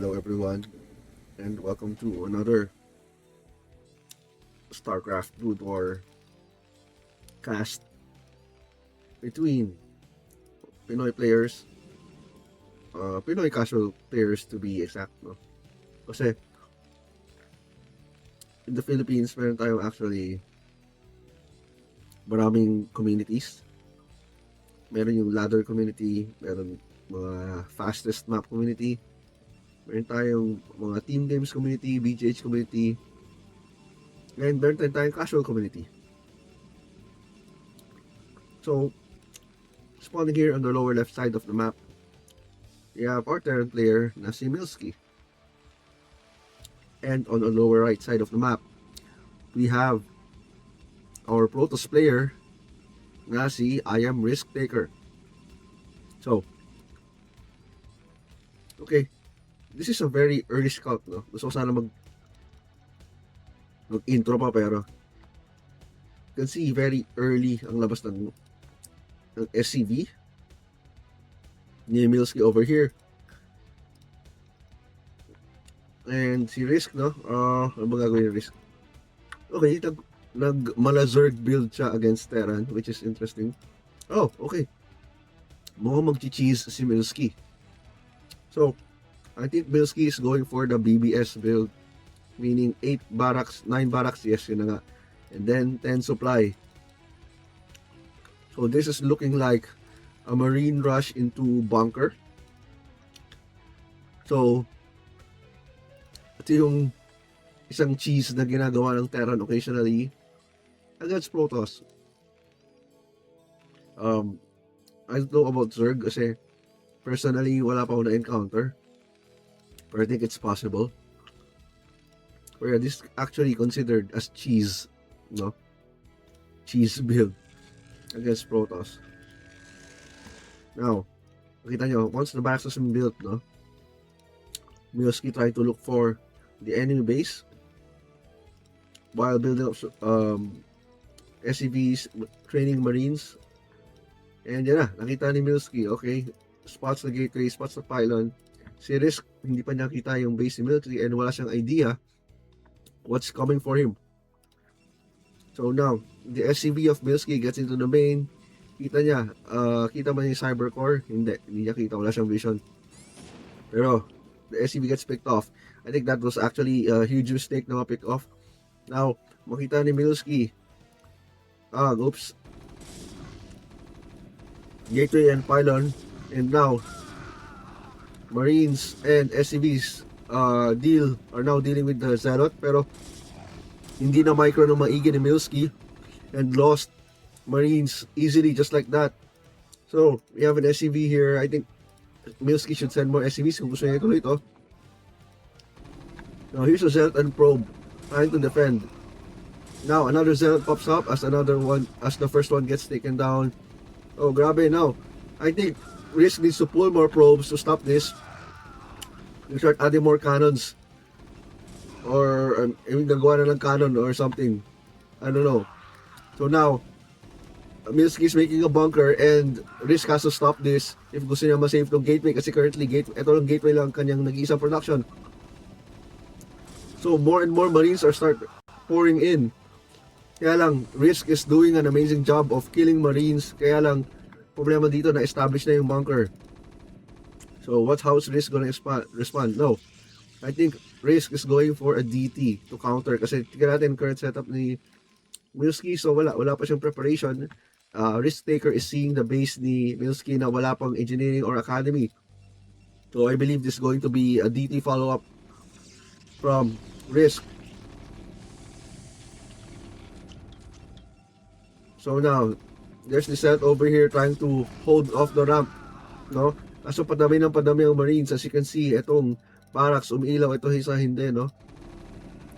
Hello everyone, and welcome to another StarCraft Brood War cast between Pinoy players, Pinoy casual players to be exact, no? Kasi in the Philippines, meron tayong actually maraming communities. Meron yung ladder community, meron mga fastest map community, meron tayong mga team games community, BGH community, and meron tayong casual community. So, spawning here on the lower left side of the map, we have our Terran player na si Milski. And on the lower right side of the map, we have our Protoss player na si I Am Risk Taker. So, okay, this is a very early scout, no? Gusto ko sana mag-intro pa, pero you can see very early ang labas ng SCV ni Milski over here. And si Risk, no? Ano ba gagawin ni Risk? Okay, nag-Malazurg build siya against Terran, which is interesting. Oh, okay. Mukhang mag-cheese si Milski. So, I think Milski is going for the BBS build, meaning 8 barracks, 9 barracks, yes, yun na nga. And then 10 supply. So this is looking like a marine rush into bunker. So, ito yung isang cheese na ginagawa ng Terran occasionally against Protoss. I don't know about Zerg kasi personally wala pa ako na-encounter. But I think it's possible. Where this actually considered as cheese, no? Cheese build against Protoss. Now, makita nyo, once the barracks has been built, no? Milski tried to look for the enemy base while building up SCVs, training Marines. And yan na, nakita ni Milski, okay, spots the gateway, spots the pylon. Si Risk, hindi pa nakita yung base ni Milski and wala siyang idea what's coming for him. So now, the SCV of Milski gets into the main. Kita niya, kita man yung Cybercore? Hindi niya kita, wala siyang vision. Pero, the SCV gets picked off. I think that was actually a huge mistake na ma-pick off. Now, makita ni Milski. Oops. Gateway and pylon. And now, Marines and SCVs are now dealing with the Zealot, pero hindi na micro ng maigi ni Milski and lost Marines easily just like that. So, we have an SCV here. I think Milski should send more SCVs kung gusto niya ituloy ito. Now, here's a Zealot and Probe trying to defend. Now, another Zealot pops up as the first one gets taken down. Oh, grabe. Now, I think Risk needs to pull more probes to stop this. You start adding more cannons. Or, even gagawa na ng cannon or something. I don't know. So now, Milski is making a bunker and Risk has to stop this if gusto niya ma-save tong gateway kasi currently, ito lang gateway lang kanyang nag-iisang production. So, more and more Marines are start pouring in. Kaya lang, Risk is doing an amazing job of killing Marines. Kaya lang, problema dito na establish na yung bunker. So, how's Risk gonna respond? No. I think Risk is going for a DT to counter. Kasi tignan natin current setup ni Milski. So, wala pa siyang preparation. Risk Taker is seeing the base ni Milski na wala pang engineering or academy. So, I believe this is going to be a DT follow-up from Risk. So now, there's the set over here trying to hold off the ramp, no? Kaso padami ang Marines. As you can see, itong barracks umiilaw, ito isa hindi, no?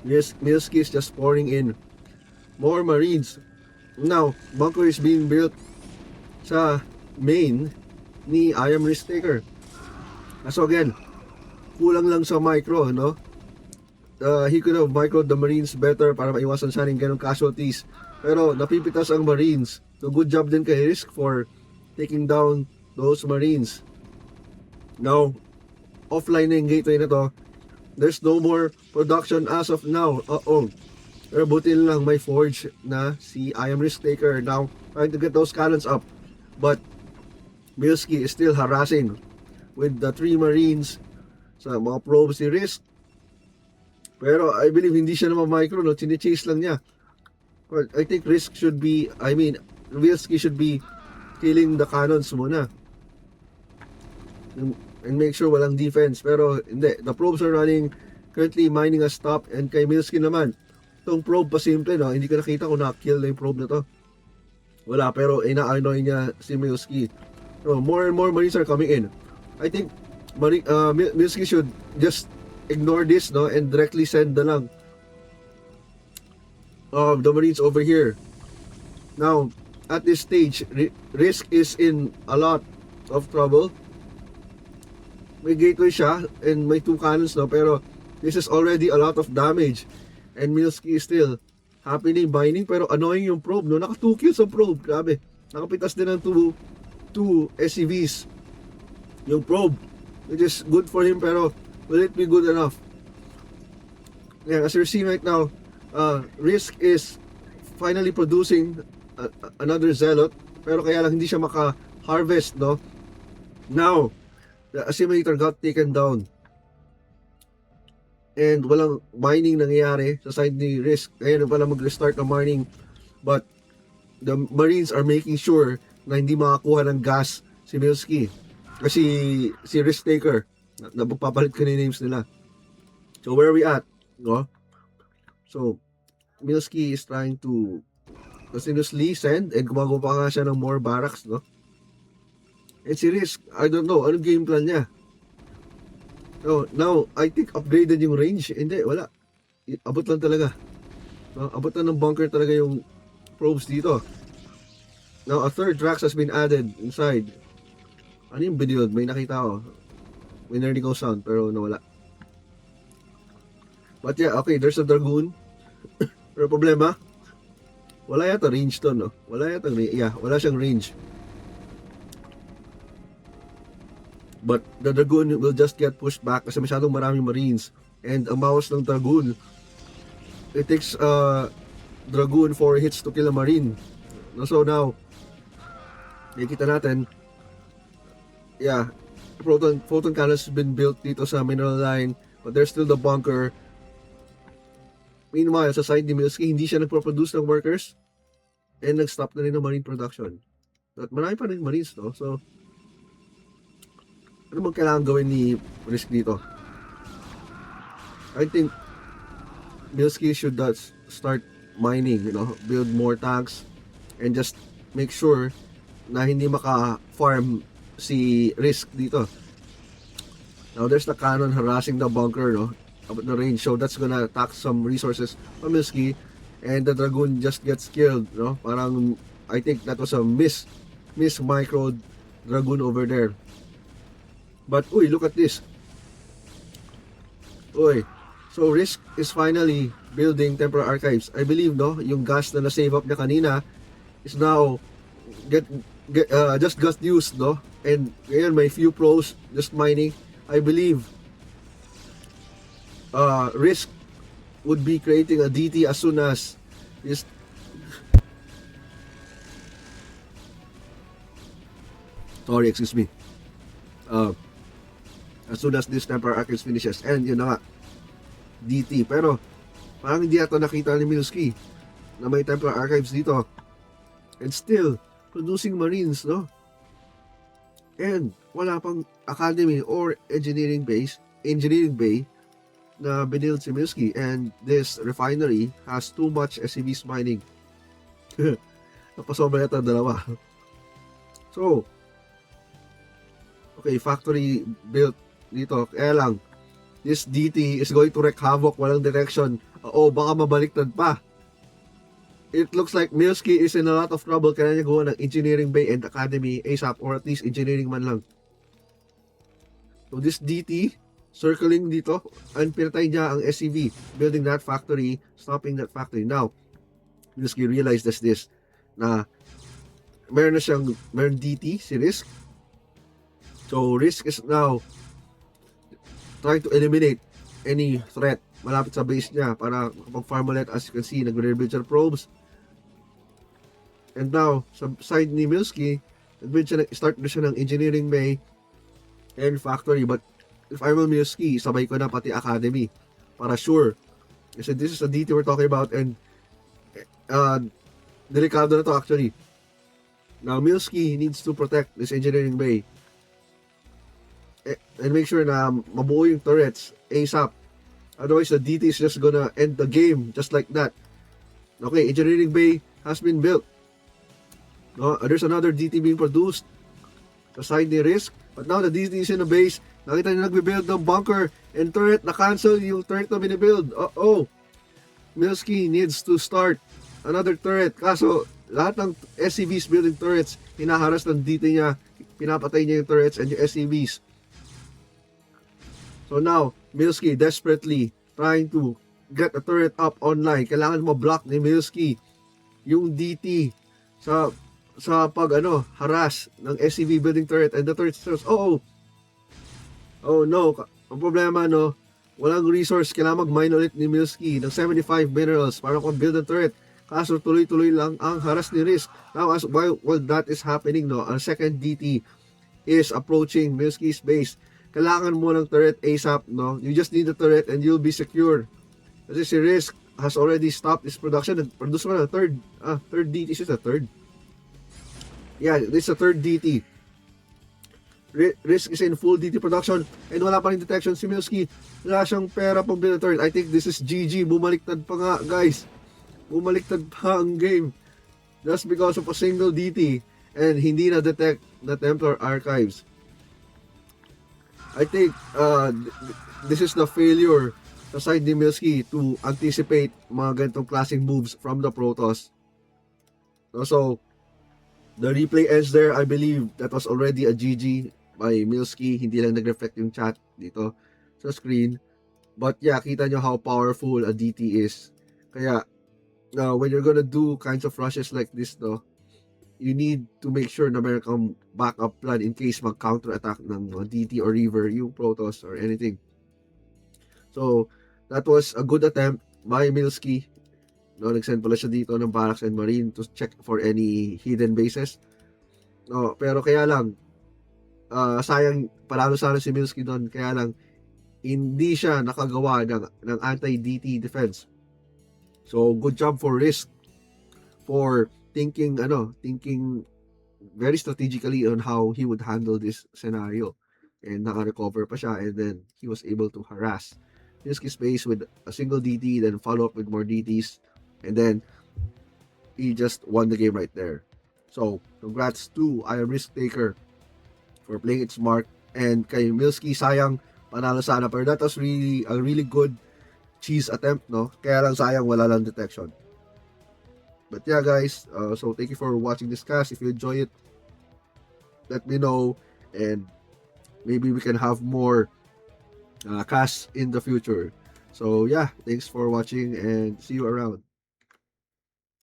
Milski is just pouring in more Marines. Now, bunker is being built sa main ni I Am Risk Taker. Kaso again, kulang lang sa micro, no? He could have microed the Marines better para maiwasan siya ng ganong casualties. Pero napipitas ang Marines. So good job din kay Risk for taking down those Marines. Now, offline na yung gateway na to. There's no more production as of now. Pero buti lang may forge na si I Am Risk Taker now trying to get those cannons up. But Milski is still harassing with the 3 Marines sa mga probes ni Risk. Pero I believe hindi siya naman micro, no? Chine-chase lang niya. But I think Milski should be killing the cannons muna. And make sure walang defense. Pero hindi, the probes are running, currently mining a stop. And kay Milski naman, itong probe pa simple, no? Hindi ko nakita kung na-kill na yung probe na to. Wala, pero ina-annoy niya si Milski. So, more and more Marines are coming in. I think Milski should just ignore this, no, and directly send the lang the Marines over here. Now, at this stage, Risk is in a lot of trouble. May gateway siya and may 2 cannons, no, pero this is already a lot of damage. And Milski is still happily mining, pero annoying yung probe, no? Naka 2 kills ang probe, grabe. Nakapitas din ng 2 SCVs yung probe, which is good for him, pero will it be good enough? Yeah, as you're seeing right now, Risk is finally producing another Zealot, pero kaya lang hindi siya maka-harvest, no? Now, the assimilator got taken down and walang mining nangyayari sa side ni Risk. Kaya na pala mag-restart ng mining, but the Marines are making sure na hindi makakuha ng gas si Milski kasi si Risk Taker. Napapalit ko na yung names nila. So where are we at, no? So Milski is trying to continuously send and gumagawa pa nga siya ng more barracks, no? And si Risk, I don't know anong game plan niya. So now I think upgraded yung range. Hindi, wala, abot lang talaga, no? Abot lang ng bunker talaga yung probes dito. Now a 3rd Drax has been added inside. Ano yung video? May nakita ko, may narinig ko sound pero nawala. But yeah, okay, there's a Dragoon. Pero problema, wala yata range to, no? Wala siyang range. But the Dragoon will just get pushed back kasi masyadong maraming Marines. And ang bawas ng Dragoon, it takes Dragoon 4 hits to kill a Marine. So now, nakikita natin, yeah, photon cannon has been built dito sa mineral line, but there's still the bunker. Meanwhile, sa side ni Milski, hindi siya nagproduce ng workers and nag-stop na rin ng marine production. At marami pa rin Marines, no? So, ano bang kailangan gawin ni Risk dito? I think Milski should start mining, you know, build more tanks and just make sure na hindi maka-farm si Risk dito. Now there's the cannon harassing the bunker, no, about the range, so that's gonna tax some resources from Milski, and the Dragoon just gets killed, no? Parang I think that was a miss micro Dragoon over there. But uy, look at this. Uy, so Risk is finally building temporary archives. I believe, no, yung gas na na-save up niya kanina is now just got used, no? And ngayon may few pros just mining. I believe Risk would be creating a DT as soon as this. Sorry, excuse me. As soon as this temporary archives finishes, and yun na nga, DT. Pero parang hindi ata nakita ni Milski na may temporary archives dito, and still producing Marines, no? And wala pang academy or engineering bay na binild si Milski, and this refinery has too much SCVs mining. Napasobra yata dalawa. So okay, factory built dito. Kaya lang, this DT is going to wreak havoc, walang direction. Baka mabaliktad pa. It looks like Milski is in a lot of trouble. Kaya niya gawa ng engineering bay and academy ASAP, or at least engineering man lang. So this DT circling dito, and pinatay niya ang SCV, building that factory, stopping that factory. Now Milski realized this na meron DT si Risk. So Risk is now trying to eliminate any threat malapit sa base niya para makapag-farm ulit. As you can see, nagre-rebuild siya ng probes. And now, sa side ni Milski, start na siya ng engineering bay and factory. But if I'm a Milski, sabay ko na pati academy para sure. Kasi this is a DT we're talking about, and delikado na to actually. Now, Milski needs to protect this engineering bay and make sure na mabuo yung turrets ASAP. Otherwise, the DT is just gonna end the game just like that. Okay, engineering bay has been built. No, there's another DT being produced sa side ni Risk. But now the DT is in the base. Nakita niyo nagbe-build ng bunker and turret. Na-cancel yung turret na binibuild. Uh-oh. Milski needs to start another turret. Kaso, lahat ng SCVs building turrets, hinaharas ng DT niya. Pinapatay niya yung turrets and yung SCVs. So now, Milski desperately trying to get a turret up online. Kailangan ma-block ni Milski yung DT sa harass ng SCV building turret and the turret says, oh no, ang problema no, walang resource, kailangan mag-mine ulit ni Milski ng 75 minerals para build the turret. Kaso tuloy-tuloy lang ang harass ni Risk. Now, while that is happening, no, ang second DT is approaching Milski's base. Kailangan mo ng turret ASAP, no? You just need the turret and you'll be secure. Kasi si Risk has already stopped his production. Nag-produce mo na third DT. Is this a third? Yeah, this is a third DT. Risk is in full DT production and wala pa rin detection si Milski. Wala siyang pera pang build turret. I think this is GG. Bumaliktad pa nga, guys. Bumaliktad pa ang game. Just because of a single DT and hindi na-detect the Templar Archives. I think this is the failure sa side ni Milski to anticipate mga ganitong klaseng moves from the Protoss. So, the replay ends there. I believe that was already a GG by Milski. Hindi lang nag-reflect yung chat dito sa screen. But yeah, kita nyo how powerful a DT is. Kaya, when you're gonna do kinds of rushes like this, no, you need to make sure na meron kang backup plan in case mag-counter-attack ng DT or Reaver, yung Protoss or anything. So, that was a good attempt by Milski. No, nag-send pala siya dito ng Barracks and Marine to check for any hidden bases. No, pero kaya lang, sayang, palalo sana si Milski doon. Kaya lang, hindi siya nakagawa ng anti-DT defense. So, good job for Risk for thinking very strategically on how he would handle this scenario. And naka-recover pa siya, and then he was able to harass Milski's base with a single DT, then follow up with more DTs, and then he just won the game right there. So, congrats to I Am Risk Taker for playing it smart, and kay Milski, sayang, panalo sana, pero that was really a really good cheese attempt, no? Kaya lang sayang, wala lang detection. But yeah, guys, so thank you for watching this cast. If you enjoy it, let me know, and maybe we can have more casts in the future. So yeah, thanks for watching and see you around.